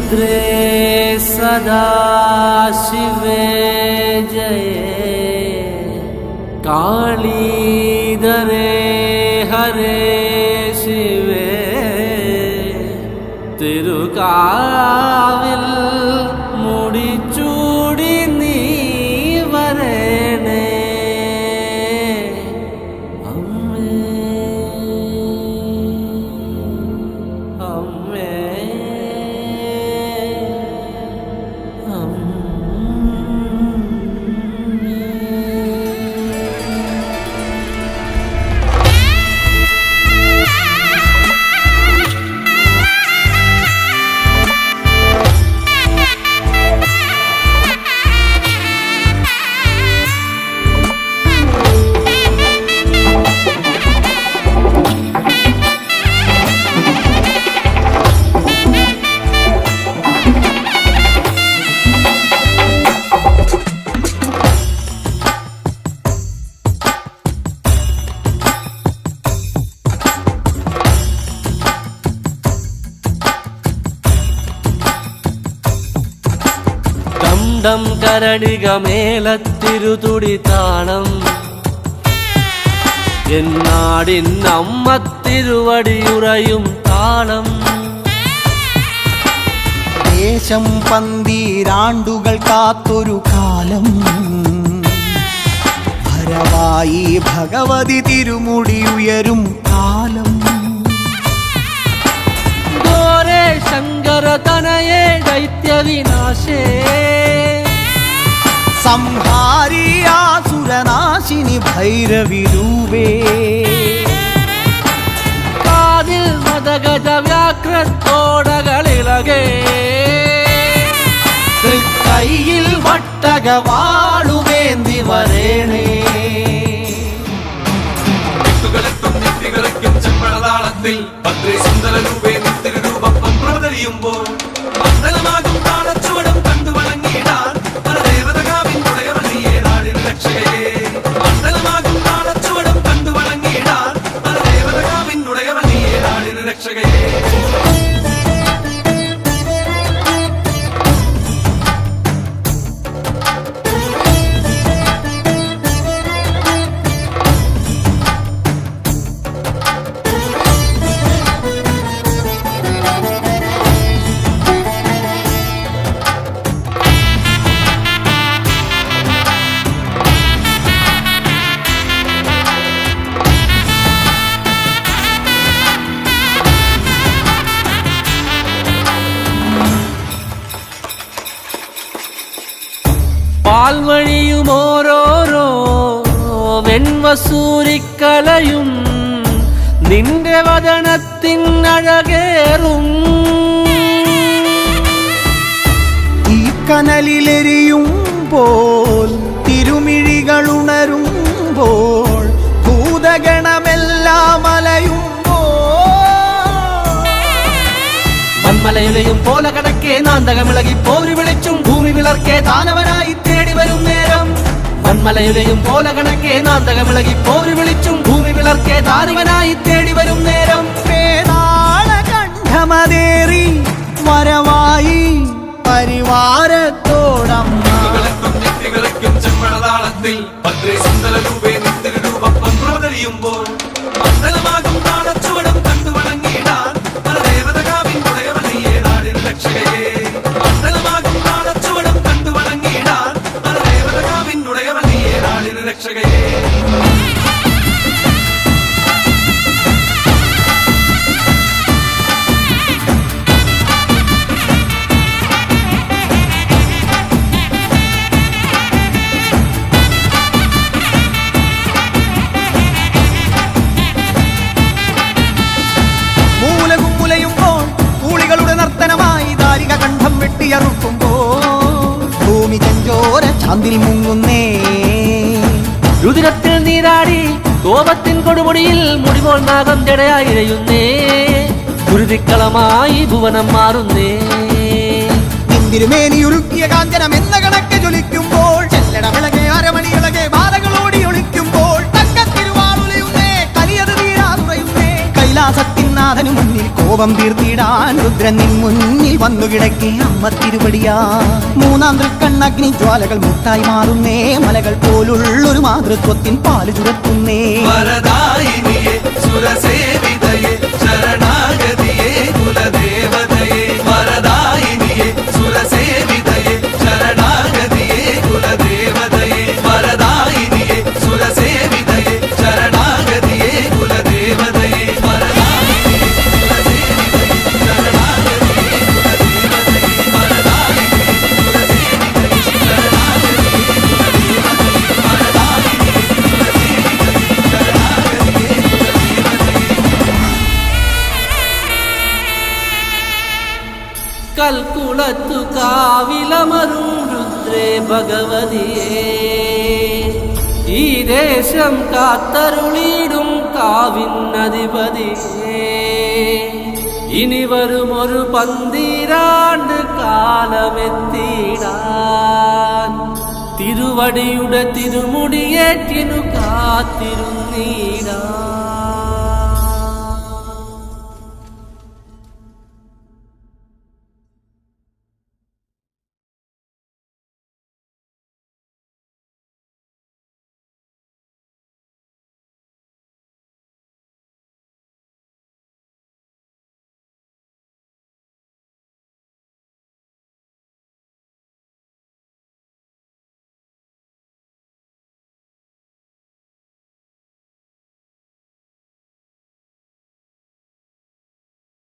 रुद्रे सदा शिवे जये कालीधरे हरे शिवे തിരുകാവിൽ മുടിച്ചൂടി നീ വരേണേ അമ്മേ അമ്മേ ം കരടികമേളത്തിരുതുടി താളം എന്നാടിൻ അമ്മ തിരുവടിയുറയും താളം ദേശം പന്തീരാണ്ടുകൾ കാത്തൊരു കാലം ഭരവായി ഭഗവതി തിരുമുടിയുയരും കാലം ഗോരേ ശങ്കര തനയേ ദൈത്യവിനാശേ സംഹാരിയാസുരനാശിനി ഭൈരവിരൂപേ കാതിൽ മദഗജ വ്യാഘ്രത്തോടകളിളകേ തൃക്കൈയിൽ വട്ടകവാളുവേന്തി വരേണേ ചെമ്പഴതാളത്തിൽ ഭദ്രേ സുന്ദര രൂപേ നിത്യരൂപം പ്രവതരിയുമ്പോൾ മണ്ഡലമാകും താളച്ചുവടും കണ്ടു വണങ്ങിയിടാൻ പരദേവതകാവിൻ ഉടയവളിയെ നാടിൻ രക്ഷകയെ മണ്ഡലമാകും താളച്ചുവടും കണ്ടു വണങ്ങിയിടാൻ പരദേവതകാവിൻ ഉടയവളിയെ നാടിൻ രക്ഷകയെ പാൽവഴിയും ഓരോരോ വെൺവസൂരിക്കലയും നിന്റെ വദനത്തിനഴകേറും ഈ കനലിലെരിയുമ്പോൾ തിരുമിഴികളുണരുമ്പോൾ ഭൂതഗണമെല്ലാം മലയുലയും പോലെ കടക്കെ നാന്തകമിളകി പോരി വിളിച്ചും ഭൂമി വിളർക്കെ താനവനായി തേടി വരും നേരം മൺമലയുലയും പോലെ കടക്കെ നാന്തകമിളകി പോരി വിളിച്ചും ഭൂമി വിളർക്കെ താനവനായി തേടി വരും നേരം കണ്ഠമതേറി വരവായി പരിവാരത്തോടമ്മ ചെമ്പഴതാളത്തിൽ ഭദ്രേ സുന്ദര രൂപേ നിത്യരൂപം പ്രവതരിയുമ്പോൾ മണ്ഡലമാകും താളച്ചുവടും കണ്ടു വണങ്ങിയിടാൻ പരദേവതകാവിൻ ഉടയവളിയെ നാടിൻ രക്ഷകയെ മണ്ഡലമാകും താളച്ചുവടും കണ്ടു വണങ്ങിയിടാൻ പരദേവതകാവിൻ ഉടയവളിയെ നാടിൻ രക്ഷകയെ ഭൂമി ചെഞ്ചോര ചാന്തിൽ മുങ്ങുന്നേ രുതിരത്തിൽ നീരാടി കോപത്തിൻ കൊടുമുടിയിൽ മുടിപോൽ നാഗം ജടയായി ഇഴയുന്നേ ഗുരുതിക്കളമായി ഭുവനം മാറുന്നേ തിരുമേനിയുരുക്കിയ കാഞ്ചനം എന്ന കണക്ക് ജ്വലിക്കുമ്പോൾ ചെല്ലട വിളകെ അരമണികളകെ ബാലകളോടി ഒളിക്കുമ്പോൾ തക്കത്തിരുവാളുലയുന്നേ കലിയത് തീരാതുറയുന്നേ കൈലാസത്തിൻ നാഥനു മുന്നിൽ കോപം തീർത്തിടാൻ രുദ്രൻ നിൻ മുന്നിൽ വന്നു കിടക്കി അമ്മ തിരുവടിയാ. മൂന്നാം തൃക്കണ്ണഗ്നി ജ്വാലകൾ മുത്തായി മാറുന്നേ, മലകൾ പോലുള്ളൊരു മാതൃത്വത്തിൻ പാല് ചുരത്തുന്നേ. വരദായിനിയേ സുരസേവിതയേ ശരണാഗതിയേ കുലദേവതയേ. വരദായിനിയേ സുരസേവിതയേ ശരണാഗതിയേ കുലദേവതയേ. വരദായിനിയേ സുരസേവിതയേ ശരണാഗതിയേ കുലദേവതയേ. വരദായിനിയേ സുരസേവിതയേ ശരണാഗതിയേ കുലദേവതയേ. വരദായിനിയേ സുരസേവിതയേ ശരണാഗതിയേ കുലദേവതയേ. വരദായിനിയേ സുരസേവിതയേ ശരണാഗതിയേ കുലദേവതയേ. കൽക്കുളത്തു കാവിലമരും രുദ്രേ ഭഗവതിയേ, ഈ ദേശം കാത്തരുളിടും കാവിനധിപതിയേ. ഇനി വരുമൊരു 12 കാലമെത്തിടാൻ തിരുവടിയുടെ തിരുമുടിയേറ്റിനു കാത്തിരുന്നിടാൻ.